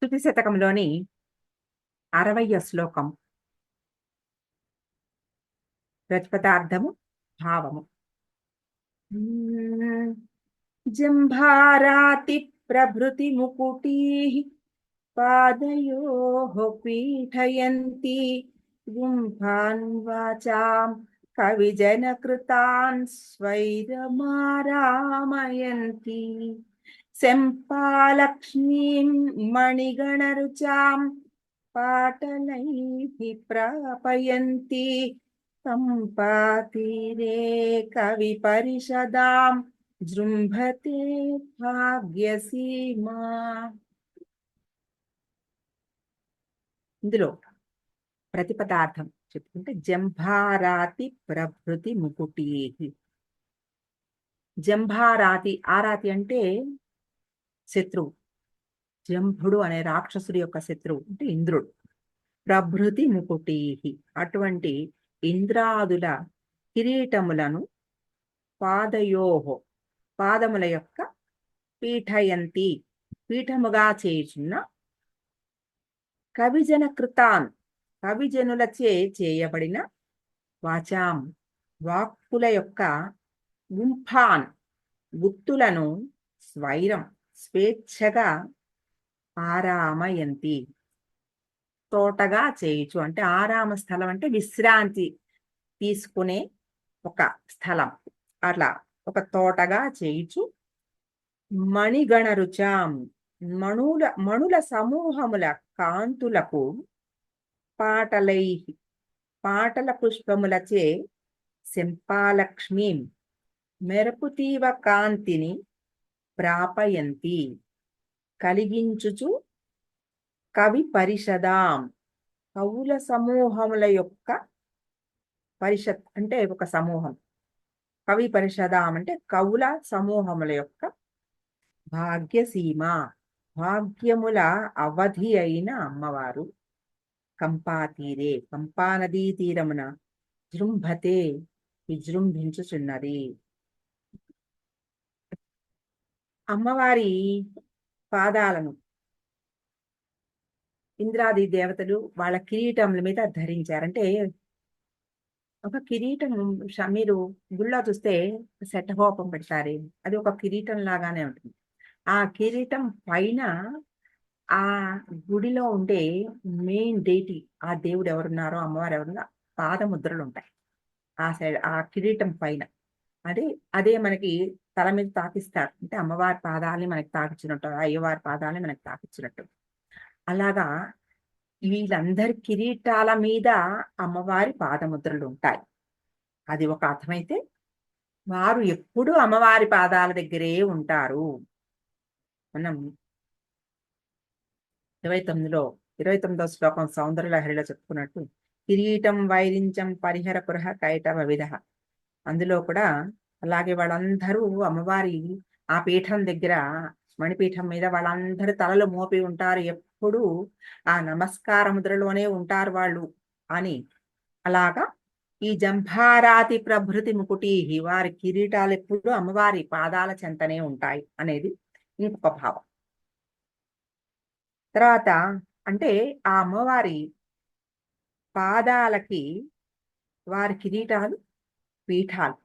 స్తుతి శతకంలోని 60వ శ్లోకం. ప్రతిపదార్థము, భావము. జంభారాతి ప్రభృతి ముకుటీ పాదయోః పీఠయంతి గుంఫాన్ వాచాం కవిజనకృతాన్ స్వైరమారామయంతి శంపాలక్ష్మీం మణిగణరుచాం పాటలైః ప్రాపయంతి పంపాతీరే కవి పరిషదాం జృంభతే భాగ్యసీమా. ఇందులో ప్రతిపదార్థం చెప్పుకుంటే జంభారాతి ప్రభృతి ముకుటీ. జంభారాతి, ఆరాతి అంటే శత్రువు. జంభుడు అనే రాక్షసుడి యొక్క శత్రువు అంటే ఇంద్రుడు. ప్రభృతి ముకుటీ, అటువంటి ఇంద్రాదుల కిరీటములను పాదయోహో, పాదముల యొక్క పీఠయంతి, పీఠముగా చేయుచున్న కవిజన కృతాన్, కవిజనులచే చేయబడిన వాచాం, వాక్కుల యొక్క గుంఫాన్, గుత్తులను స్వైరం, స్వేచ్ఛగా ఆరామయంతి, తోటగా చేయుచు. అంటే ఆరామ స్థలం అంటే విశ్రాంతి తీసుకునే ఒక స్థలం, అట్లా ఒక తోటగా చేయుచు. మణిగణ రుచాం, మణుల సమూహముల కాంతులకు పాటలై, పాటల పుష్పములచే శంపాలక్ష్మీం, మెరుపుతీవ కాంతిని ప్రాపయంతి, కలిగించుచు కవి పరిషదాం, కవుల సమూహముల యొక్క, పరిషత్ అంటే ఒక సమూహం, కవి పరిషదాం అంటే కవుల సమూహముల యొక్క భాగ్యసీమ, భాగ్యముల అవధి అయిన అమ్మవారు కంపాతీరే, కంపానదీ తీరమున జృంభతే, విజృంభించుచున్నది. అమ్మవారి పాదాలను ఇంద్రాది దేవతలు వాళ్ళ కిరీటముల మీద ధరించారంటే, ఒక కిరీటం మీరు గుళ్ళో చూస్తే శఠగోపం పెడతారు, అది ఒక కిరీటం లాగానే ఉంటుంది. ఆ కిరీటం పైన ఆ గుడిలో ఉండే మెయిన్ డేటి, ఆ దేవుడు ఎవరున్నారో అమ్మవారు ఎవరున్నారో పాదముద్రలు ఉంటాయి ఆ సైడ్, ఆ కిరీటం పైన. అదే అదే మనకి తల మీద తాకిస్తారు, అంటే అమ్మవారి పాదాలని మనకి తాకిచ్చినట్టు, అయ్యవారి పాదాలని మనకి తాకిచ్చినట్టు. అలాగా వీళ్ళందరి కిరీటాల మీద అమ్మవారి పాదముద్రలు ఉంటాయి. అది ఒక అర్థమైతే, వారు ఎప్పుడూ అమ్మవారి పాదాల దగ్గరే ఉంటారు. మనం 29వ శ్లోకం సౌందర్యలహరిలో చెప్పుకున్నట్టు కిరీటం వైరించం పరిహర పురః కైటవ విధ. అందులో కూడా అలాగే వాళ్ళందరూ అమ్మవారి ఆ పీఠం దగ్గర, మణిపీఠం మీద వాళ్ళందరూ తలలు మోపి ఉంటారు, ఎప్పుడూ ఆ నమస్కార ముద్రలోనే ఉంటారు వాళ్ళు అని. అలాగా ఈ జంభారాతి ప్రభృతి ముకుటీ, వారి కిరీటాలు ఎప్పుడు అమ్మవారి పాదాల చెంతనే ఉంటాయి అనేది ఇంకొక భావం. తర్వాత అంటే ఆ అమ్మవారి పాదాలకి వారి కిరీటాలు పీఠాలు,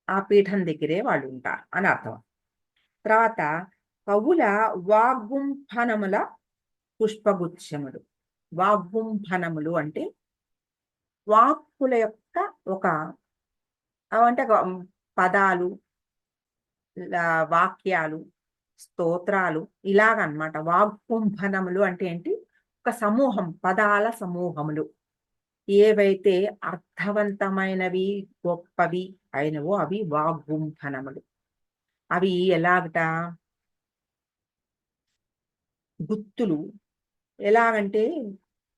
ఆ పీఠం దగ్గరే వాళ్ళు ఉంటారు అని అర్థం. తర్వాత కవుల వాగ్గుంఫనముల పుష్పగుచ్చములు. వాగ్గుంఫనములు అంటే వాక్కుల యొక్క ఒక, అంటే పదాలు, వాక్యాలు, స్తోత్రాలు ఇలాగనమాట. వాగ్గుంఫనములు అంటే ఏంటి? ఒక సమూహం, పదాల సమూహములు, ఏవైతే అర్థవంతమైనవి, గొప్పవి అయినవో అవి వాగ్గుంఫనములు. అవి ఎలాగట? గుత్తులు. ఎలాగంటే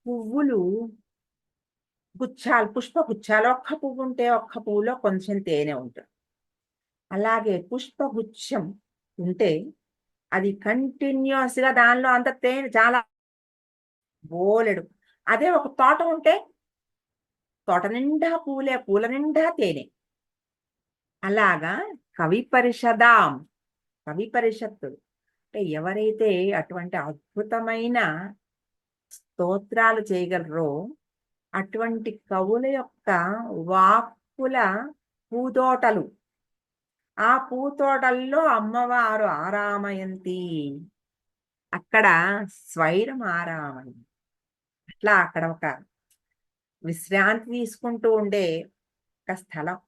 పువ్వులు, గుచ్చాలు, పుష్పగుచ్చాలు, ఒక్క పువ్వు ఉంటే ఒక్క పువ్వులో కొంచెం తేనె ఉంటుంది. అలాగే పుష్పగుచ్చం ఉంటే అది కంటిన్యూస్ గా దానిలో అంత తేనె చాలా బోలెడు. అదే ఒక తోట ఉంటే తోట నిండా పూలే, పూల నిండా తేనె. అలాగా కవి పరిషదాం, కవి పరిషత్తు అంటే ఎవరైతే అటువంటి అద్భుతమైన స్తోత్రాలు చేయగలరో అటువంటి కవుల యొక్క వాక్కుల పూతోటలు, ఆ పూతోటల్లో అమ్మవారు ఆరామయంతి, అక్కడ స్వైరం ఆరామయం. అట్లా అక్కడ ఒక విశ్రాంతి తీసుకుంటూ ఉండే ఒక స్థలం.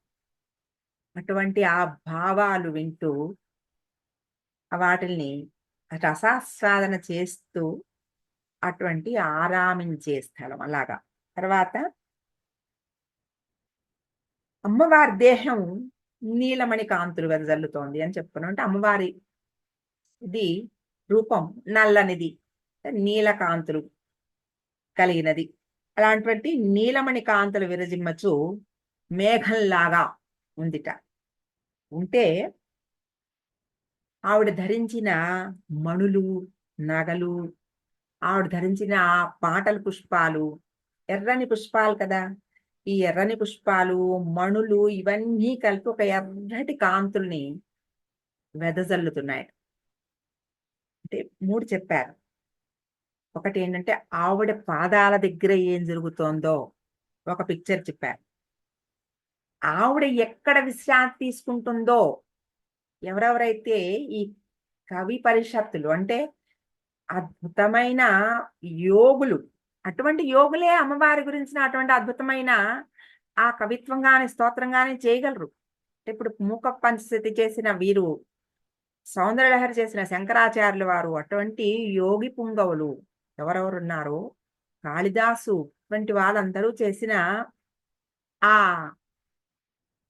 అటువంటి ఆ భావాలు వింటూ వాటిల్ని రసాస్వాదన చేస్తూ అటువంటి ఆరామించే స్థలం అలాగా. తర్వాత అమ్మవారి దేహం నీలమణి కాంతులు వెదజల్లుతోంది అని చెప్పుకున్నాం. అంటే అమ్మవారి ఇది రూపం నల్లనిది, నీల కాంతులు కలిగినది. అలాంటి నీలమణి కాంతులు విరజిమ్మచు మేఘంలాగా ఉందిట. ఉంటే ఆవిడ ధరించిన మణులు, నగలు, ఆవిడ ధరించిన పాటల పుష్పాలు, ఎర్రని పుష్పాలు కదా! ఈ ఎర్రని పుష్పాలు, మణులు ఇవన్నీ కలిపి ఒక ఎర్రటి కాంతుల్ని వెదజల్లుతున్నాయి. అంటే 3 చెప్పారు. ఒకటేంటంటే ఆవిడ పాదాల దగ్గర ఏం జరుగుతోందో ఒక పిక్చర్ చెప్పారు. ఆవిడ ఎక్కడ విశ్రాంతి తీసుకుంటుందో, ఎవరెవరైతే ఈ కవి పరిషత్తులు అంటే అద్భుతమైన యోగులు, అటువంటి యోగులే అమ్మవారి గురించిన అటువంటి అద్భుతమైన ఆ కవిత్వం గాని, స్తోత్రం గాని చేయగలరు. అంటే ఇప్పుడు మూక పంచశతి చేసిన వీరు, సౌందర్యలహరి చేసిన శంకరాచార్యుల వారు అటువంటి యోగి పుంగవులు ఎవరెవరున్నారో, కాళిదాసు వంటి వాళ్ళందరూ చేసిన ఆ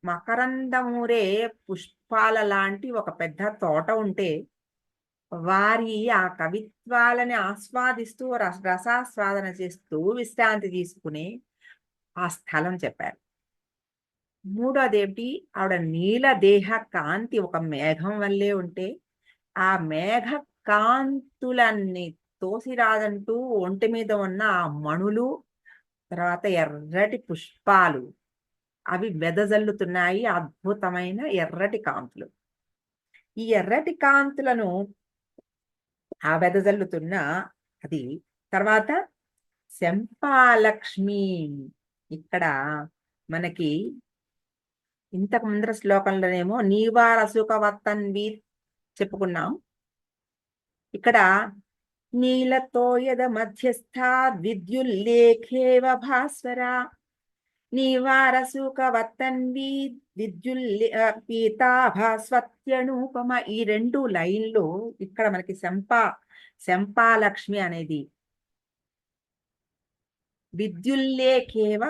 మకరందమూరే పుష్పాల లాంటి ఒక పెద్ద తోట ఉంటే, వారి ఆ కవిత్వాలని ఆస్వాదిస్తూ రసాస్వాదన చేస్తూ విశ్రాంతి తీసుకుని ఆ స్థలం చెప్పారు. మూడోదేమిటి, ఆవిడ నీల దేహ కాంతి ఒక మేఘం వల్లే ఉంటే, ఆ మేఘ కాంతులన్నీ తోసిరాదంటూ ఒంటి మీద ఉన్న ఆ మణులు, తర్వాత ఎర్రటి పుష్పాలు అవి వెదజల్లుతున్నాయి. అద్భుతమైన ఎర్రటి కాంతులు. ఈ ఎర్రటి కాంతులను ఆ వెదజల్లుతున్న అది. తర్వాత శంపాలక్ష్మి, ఇక్కడ మనకి ఇంతకు ముందర శ్లోకంలోనేమో నీవారసుకవత్తన్వి చెప్పుకున్నాం. ఇక్కడ నీలతోయద మధ్యస్థ విద్యుల్లేఖేవ భాస్వర నీవారసుకవత్తన్వి పీతాభాస్వత్యనూపమ. ఈ 2 లైన్లు ఇక్కడ మనకి శంపాలక్ష్మి అనేది విద్యుల్లేఖేవ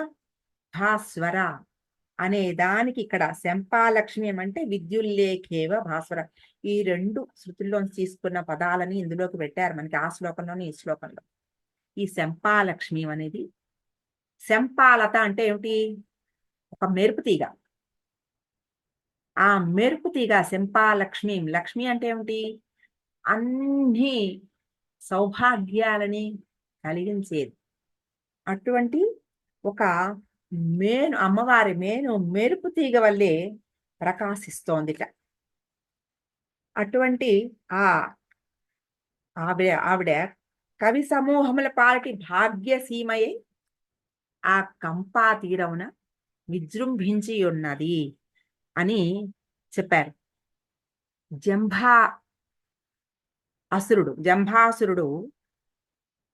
భాస్వర అనే దానికి ఇక్కడ శంపాలక్ష్మి అంటే విద్యుల్లేఖేవ భాస్వర. ఈ 2 శృతుల్లోంచి తీసుకున్న పదాలని ఇందులోకి పెట్టారు మనకి, ఆ శ్లోకంలోని ఈ శ్లోకంలో. ఈ శంపాలక్ష్మి అనేది, శంపాలత అంటే ఏమిటి, ఒక మెరుపు తీగ. ఆ మెరుపు తీగ శంపాలక్ష్మి. లక్ష్మి అంటే ఏమిటి, అన్ని సౌభాగ్యాలని కలిగించేది. అటువంటి ఒక అమ్మవారి మెరుపు తీగ వల్లే ప్రకాశిస్తోందిట. అటువంటి ఆవిడ కవి సమూహముల పాలటి భాగ్యసీమయే ఆ కంపా తీరమున విజృంభించి ఉన్నది అని చెప్పారు. జంభాసురుడు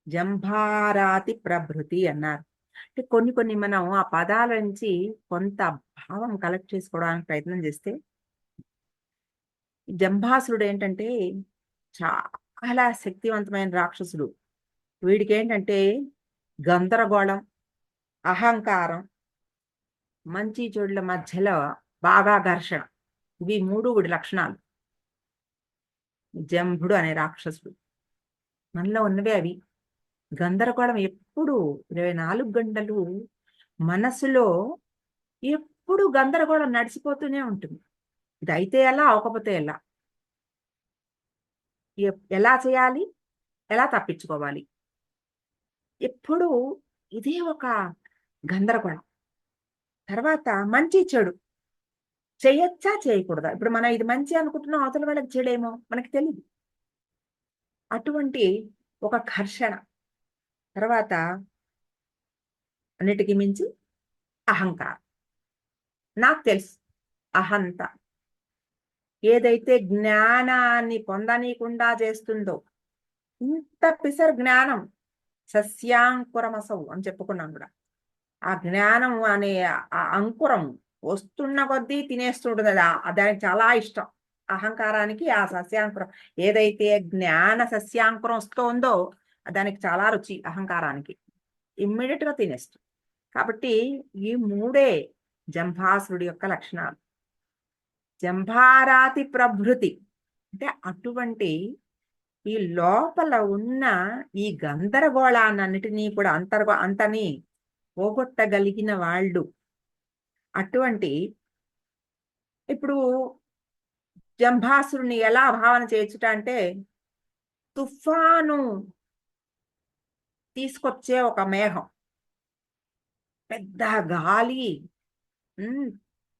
జంభారాతి ప్రభృతి అన్నారు. అంటే కొన్ని మనం ఆ పదాల నుంచి కొంత భావం కలెక్ట్ చేసుకోవడానికి ప్రయత్నం చేస్తే, జంభాసురుడు ఏంటంటే చాలా శక్తివంతమైన రాక్షసుడు. వీడికి ఏంటంటే గందరగోళం, అహంకారం, మంచి చెడుల మధ్యలో బాగా ఘర్షణ, ఇవి 3 వీడి లక్షణాలు. జంభుడు అనే రాక్షసుడు మనలో ఉన్నవే అవి. గందరగోళం ఎప్పుడు 24 గంటలు మనసులో ఎప్పుడు గందరగోళం నడిచిపోతూనే ఉంటుంది. ఇది అయితే ఎలా, అవ్వకపోతే ఎలా, ఎలా చేయాలి, ఎలా తప్పించుకోవాలి, ఎప్పుడు ఇదే ఒక గందరగోళం. తర్వాత మంచి చెడు చేయొచ్చా చేయకూడదా, ఇప్పుడు మనం ఇది మంచి అనుకుంటున్నాం, అవతల వాళ్ళకి చెడేమో మనకి తెలియదు. అటువంటి ఒక ఘర్షణ. తర్వాత అన్నిటికి మించి అహంకారం. నాకు తెలుసు అహంత ఏదైతే జ్ఞానాన్ని పొందనీయకుండా చేస్తుందో, ఇంత పిసర్ జ్ఞానం సస్యాంకురమసౌ అని చెప్పుకున్నాం కూడా. ఆ జ్ఞానం అనే ఆ అంకురం వస్తున్న కొద్దీ తినేస్తుంటుంది. దానికి చాలా ఇష్టం అహంకారానికి. ఆ సస్యాంకురం ఏదైతే జ్ఞాన సస్యాంకురం వస్తుందో దానికి చాలా రుచి అహంకారానికి. ఇమ్మీడియట్ గా తినేస్తుంది. కాబట్టి ఈ మూడే జంభాసురుడి యొక్క లక్షణాలు. జంభారాతి ప్రభృతి అంటే అటువంటి ఈ లోపల ఉన్న ఈ గందరగోళాన్నిటినీ కూడా అంతని పోగొట్టగలిగిన వాళ్ళు. అటువంటి ఇప్పుడు జంభాసురుని ఎలా భావన చేయొచ్చుట అంటే, తుఫాను తీసుకొచ్చే ఒక మేఘం, పెద్ద గాలి,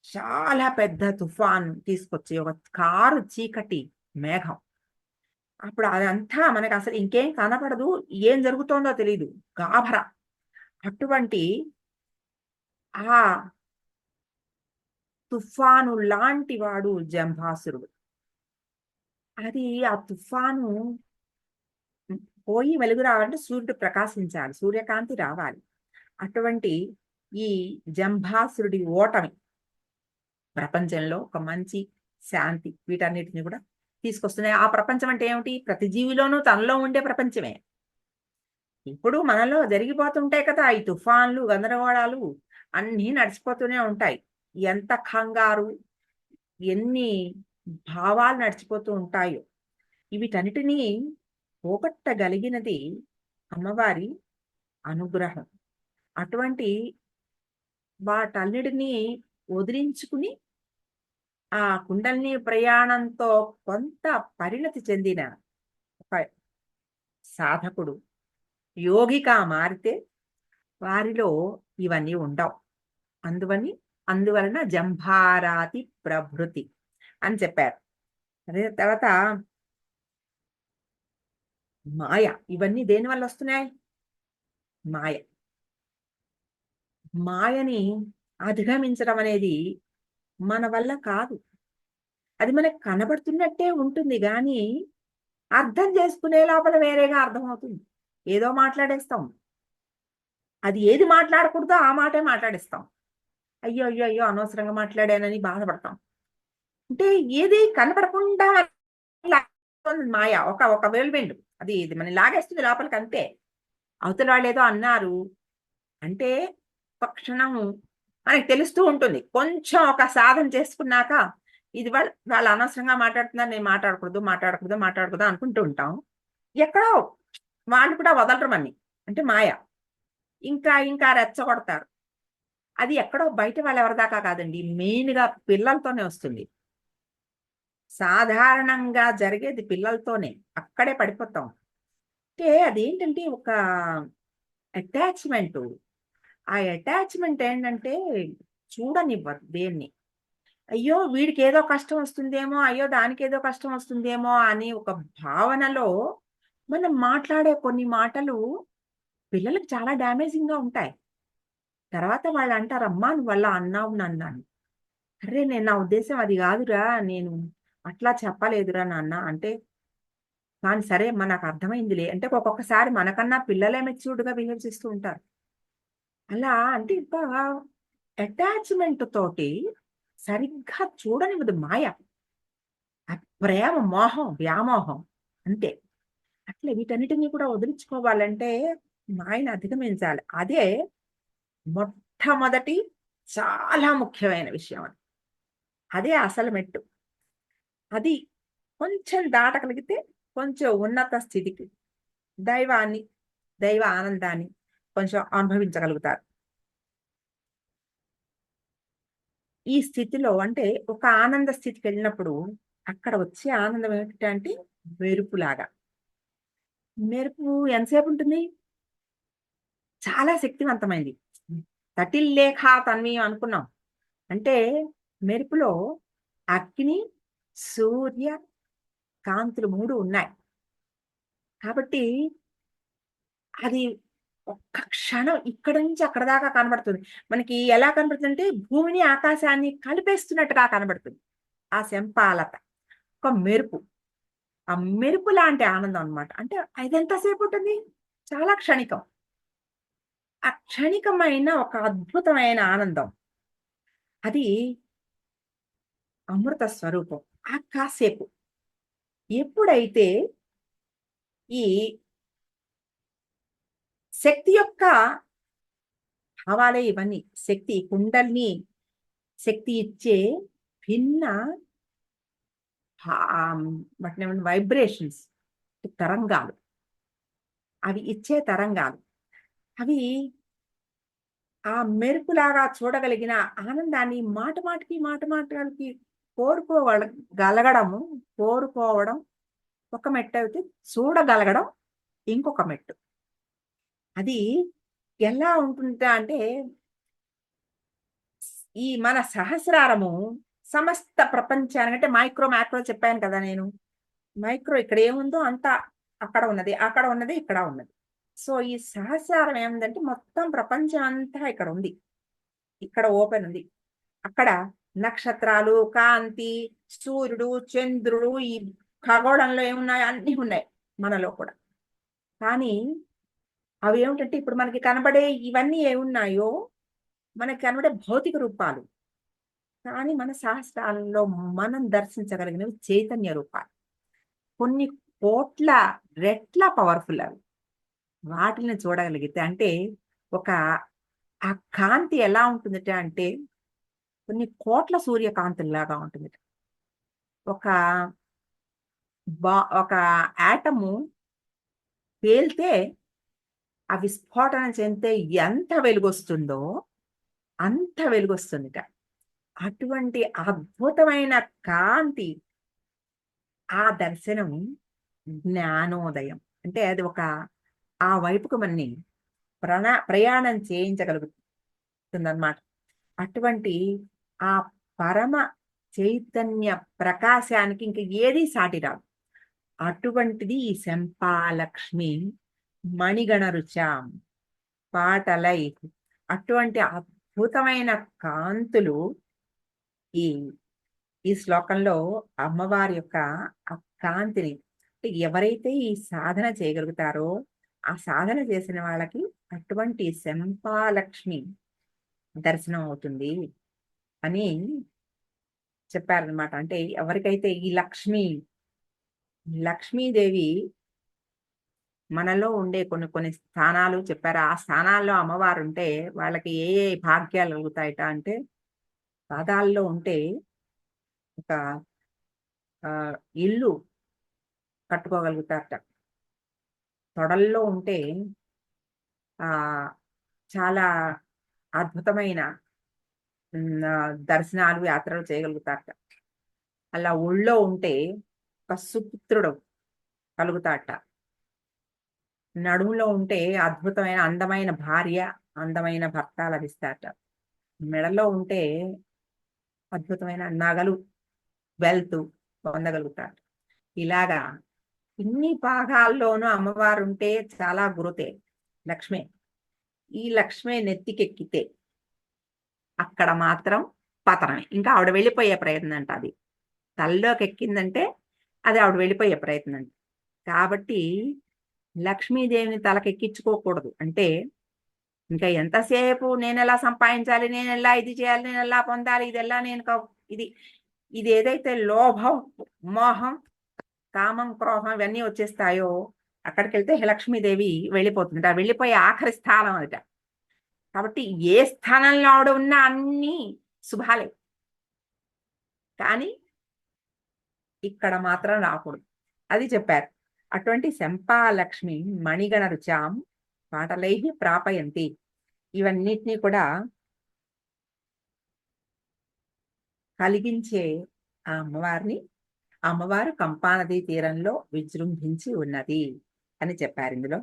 చాలా పెద్ద తుఫాను తీసుకొచ్చే ఒక కారు చీకటి మేఘం. అప్పుడు అదంతా మనకు అసలు ఇంకేం కనపడదు, ఏం జరుగుతోందో తెలియదు, గాభరా. అటువంటి ఆ తుఫాను లాంటి వాడు జంభాసురుడు. అది ఆ తుఫాను పోయి వెలుగు రావాలంటే సూర్యుడు ప్రకాశించాలి, సూర్యకాంతి రావాలి. అటువంటి ఈ జంభాసురుడి ఓటమి ప్రపంచంలో ఒక మంచి శాంతి వీటన్నిటిని కూడా తీసుకొస్తున్నాయి. ఆ ప్రపంచం అంటే ఏమిటి? ప్రతి జీవిలోనూ తనలో ఉండే ప్రపంచమే. ఇప్పుడు మనలో జరిగిపోతుంటాయి కదా ఈ తుఫాన్లు, గందరగోళాలు అన్నీ నడిచిపోతూనే ఉంటాయి. ఎంత కంగారు, ఎన్ని భావాలు నడిచిపోతూ ఉంటాయో. వీటన్నిటినీ పోగొట్టగలిగినది అమ్మవారి అనుగ్రహం. అటువంటి వాటన్నిటినీ వదిలించుకుని ఆ కుండలిని ప్రయాణంతో కొంత పరిణతి చెందిన ఒక సాధకుడు, యోగిగా మారితే వారిలో ఇవన్నీ ఉండవు. అందువలన జంభారాతి ప్రభృతి అని చెప్పారు. అదే తర్వాత మాయ. ఇవన్నీ దేని వల్ల వస్తున్నాయి? మాయ. మాయని అధిగమించడం అనేది మన వల్ల కాదు. అది మనకు కనబడుతున్నట్టే ఉంటుంది కానీ అర్థం చేసుకునే లోపల వేరేగా అర్థమవుతుంది. ఏదో మాట్లాడేస్తాం. అది ఏది మాట్లాడకూడదో ఆ మాటే మాట్లాడేస్తాం. అయ్యో అయ్యో అయ్యో అనవసరంగా మాట్లాడానని బాధపడతాం. అంటే ఏది కనపడకుండా మాయ ఒక ఒక వేల్వెండు. అది ఇది మనం లాగేస్తుంది లోపలికి అంతే. అవతల వాళ్ళు ఏదో అన్నారు అంటే ఒక క్షణము మనకి తెలుస్తూ ఉంటుంది. కొంచెం ఒక సాధన చేసుకున్నాక ఇది వాళ్ళు అనవసరంగా మాట్లాడుతున్నారు, నేను మాట్లాడకూడదు అనుకుంటూ ఉంటాం. ఎక్కడో వాళ్ళు కూడా వదలరు మన్ని. అంటే మాయ. ఇంకా ఇంకా రెచ్చగొడతారు. అది ఎక్కడో బయట వాళ్ళు ఎవరి దాకా కాదండి, మెయిన్‌గా పిల్లలతోనే వస్తుంది. సాధారణంగా జరిగేది పిల్లలతోనే. అక్కడే పడిపోతాం. అంటే అదేంటంటే ఒక అటాచ్‌మెంటు. ఆ అటాచ్‌మెంట్ ఏంటంటే చూడనివ్వదు దేన్ని. అయ్యో! వీడికేదో కష్టం వస్తుందేమో, అయ్యో! దానికేదో కష్టం వస్తుందేమో అని ఒక భావనలో మనం మాట్లాడే కొన్ని మాటలు పిల్లలకి చాలా డ్యామేజింగ్‌గా ఉంటాయి. తర్వాత వాళ్ళంటారు, "అమ్మా నువ్వలా అన్నావు నాన్న" అని. అర్రె! నా ఉద్దేశ్యం అది గాదురా. నేను అట్లా చెప్పలేదురా నాన్న అంటే, కానీ సరే అమ్మా నాకర్థమైందిలే. అంటే ఒక్కొక్కసారి మనకన్నా పిల్లలే మెచ్యూర్డ్‌గా బిహేవ్ చేస్తూ ఉంటారు. అలా అంటే ఇంకా అటాచ్‌మెంట్ తోటి సరిగ్గా చూడనివ్వదు మాయ. ఆ ప్రేమ, మోహం, వ్యామోహం అంతే. అట్లే వీటన్నిటిని కూడా వదిలించుకోవాలంటే మాయను అధిగమించాలి. అదే మొట్టమొదటి చాలా ముఖ్యమైన విషయం అది. అదే అసలు మెట్టు. అది కొంచెం దాటగలిగితే కొంచెం ఉన్నత స్థితికి దైవాన్ని, దైవ ఆనందాన్ని కొంచెం అనుభవించగలుగుతారు. ఈ స్థితిలో అంటే ఒక ఆనంద స్థితికెళ్ళినప్పుడు అక్కడ వచ్చే ఆనందం ఏమిటంటే మెరుపులాగా. మెరుపు ఎంతసేపు ఉంటుంది? చాలా శక్తివంతమైంది. తటిల్లేఖా తన్మయం అనుకున్నాం. అంటే మెరుపులో అగ్ని, సూర్య కాంతులు 3 ఉన్నాయి. కాబట్టి అది ఒక్క క్షణం ఇక్కడి నుంచి అక్కడ దాకా కనబడుతుంది. మనకి ఎలా కనబడుతుందంటే భూమిని, ఆకాశాన్ని కలిపేస్తున్నట్టుగా కనబడుతుంది. ఆ శంపాలత. ఒక మెరుపు. ఆ మెరుపు లాంటి ఆనందం అన్నమాట. అంటే అదెంత సేపుంటుంది? చాలా క్షణికం. ఆ క్షణికమైన ఒక అద్భుతమైన ఆనందం. అది అమృత స్వరూపం. ఆ కాసేపు. ఎప్పుడైతే ఈ శక్తి యొక్క భావాలే ఇవన్నీ. శక్తి కుండలిని శక్తి ఇచ్చే భిన్న వాటినేమంటే వైబ్రేషన్స్ తరంగాలు. అవి ఇచ్చే తరంగాలు. అవి ఆ మెరుపులాగా చూడగలిగిన ఆనందాన్ని మాట మాటకి గలగడము, కోరుకోవడం ఒక మెట్టయితే చూడగలగడం ఇంకొక మెట్టు. అది ఎలా ఉంటుందా అంటే ఈ మన సహస్రారము సమస్త ప్రపంచానికి అంటే మైక్రో, మాక్రో చెప్పాను కదా నేను. మైక్రో ఇక్కడ ఏముందో అంతా అక్కడ ఉన్నది, అక్కడ ఉన్నది, ఇక్కడ ఉన్నది. సో, ఈ సహస్రారం ఏముందంటే మొత్తం ప్రపంచం అంతా ఇక్కడ ఉంది. ఇక్కడ ఓపెన్ ఉంది. అక్కడ నక్షత్రాలు, కాంతి, సూర్యుడు, చంద్రుడు ఈ ఖగోళంలో ఏమున్నాయో అన్నీ ఉన్నాయి మనలో కూడా. కానీ అవేమిటంటే ఇప్పుడు మనకి కనబడే ఇవన్నీ ఏమున్నాయో మనకి కనబడే భౌతిక రూపాలు. కానీ మన శాస్త్రాలలో మనం దర్శించగలిగినవి చైతన్య రూపాలు. కొన్ని కోట్ల రెట్ల పవర్‌ఫుల్ అవి. వాటిని చూడగలిగితే అంటే ఒక ఆ కాంతి ఎలా ఉంటుందట అంటే కొన్ని కోట్ల సూర్యకాంతుల్లాగా ఉంటుందట. ఒక ఒక యాటము పేలితే ఆ విస్ఫోటనం చెందితే ఎంత వెలుగొస్తుందో అంత వెలుగొస్తుందట. అటువంటి అద్భుతమైన కాంతి ఆ దర్శనం జ్ఞానోదయం. అంటే అది ఒక ఆ వైపుకు మనని ప్రయాణం చేయించగలుగుతుందన్నమాట. అటువంటి ఆ పరమ చైతన్య ప్రకాశానికి ఇంక ఏది సాటి రాదు. అటువంటిది ఈ శంపాలక్ష్మి మణిగణ రుచాం పాటలై అటువంటి అద్భుతమైన కాంతులు ఈ ఈ శ్లోకంలో అమ్మవారి యొక్క ఆ కాంతిని అంటే ఎవరైతే ఈ సాధన చేయగలుగుతారో ఆ సాధన చేసిన వాళ్ళకి అటువంటి శంపాలక్ష్మి దర్శనం అవుతుంది అని చెప్పారనమాట. అంటే ఎవరికైతే ఈ లక్ష్మీదేవి మనలో ఉండే కొన్ని కొన్ని స్థానాలు చెప్పారు. ఆ స్థానాల్లో అమ్మవారు ఉంటే వాళ్ళకి ఏ ఏ భాగ్యాలు కలుగుతాయట అంటే పాదాల్లో ఉంటే ఒక ఇల్లు కట్టుకోగలుగుతారట. తొడల్లో ఉంటే ఆ చాలా అద్భుతమైన దర్శనాలు, యాత్రలు చేయగలుగుతారట. అలా ఒళ్ళో ఉంటే ఒక సుపుత్రుడు కలుగుతాడట. నడుములో ఉంటే అద్భుతమైన అందమైన భార్య, అందమైన భర్త లభిస్తారట. మెడలో ఉంటే అద్భుతమైన నగలు, వెల్త్ పొందగలుగుతారు. ఇలాగా ఇన్ని భాగాల్లోనూ అమ్మవారుంటే చాలా గురుతే లక్ష్మే. ఈ లక్ష్మే నెత్తికెక్కితే అక్కడ మాత్రం పతనమే. ఇంకా ఆవిడ వెళ్ళిపోయే ప్రయత్నం అంట అది. తలలోకెక్కిందంటే అది ఆవిడ వెళ్ళిపోయే ప్రయత్నం అంట. కాబట్టి లక్ష్మీదేవిని తలకెక్కించుకోకూడదు. అంటే ఇంకా ఎంతసేపు నేనెలా సంపాదించాలి, నేనెలా ఇది చేయాలి, నేనెలా పొందాలి, ఇదెలా నేను ఇది ఇది ఏదైతే లోభం, మోహం, కామం, క్రోహం ఇవన్నీ వచ్చేస్తాయో అక్కడికెళ్తే లక్ష్మీదేవి వెళ్ళిపోతుందట. వెళ్ళిపోయే ఆఖరి స్థానం అదట. కాబట్టి ఏ స్థానంలో ఆవిడ ఉన్నా అన్నీ శుభాలే. కానీ ఇక్కడ మాత్రం రాకూడదు. అది చెప్పారు. అటువంటి శంపాలక్ష్మి మణిగణ రుచాం పాటలై ప్రాపయంతి. ఇవన్నిటిని కూడా కలిగించే ఆ అమ్మవారిని అమ్మవారు కంపానదీ తీరంలో విజృంభించి ఉన్నది అని చెప్పారు ఇందులో.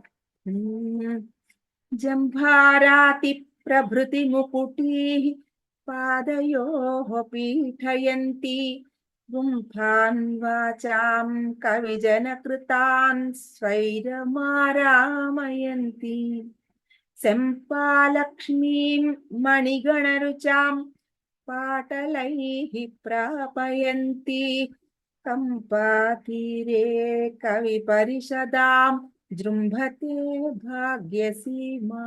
జంభారాతి ప్రభృతి ముకుటీ పాదయో పీఠయంతి गुम्फान् वाचां कविजनकृतान् स्वैरमारामयन्ती शम्पालक्ष्मीं मणिगणरुचां पाटलैः प्रापयन्ती कम्पातीरे कविपरिषदां जृम्भते भाग्यसीमा।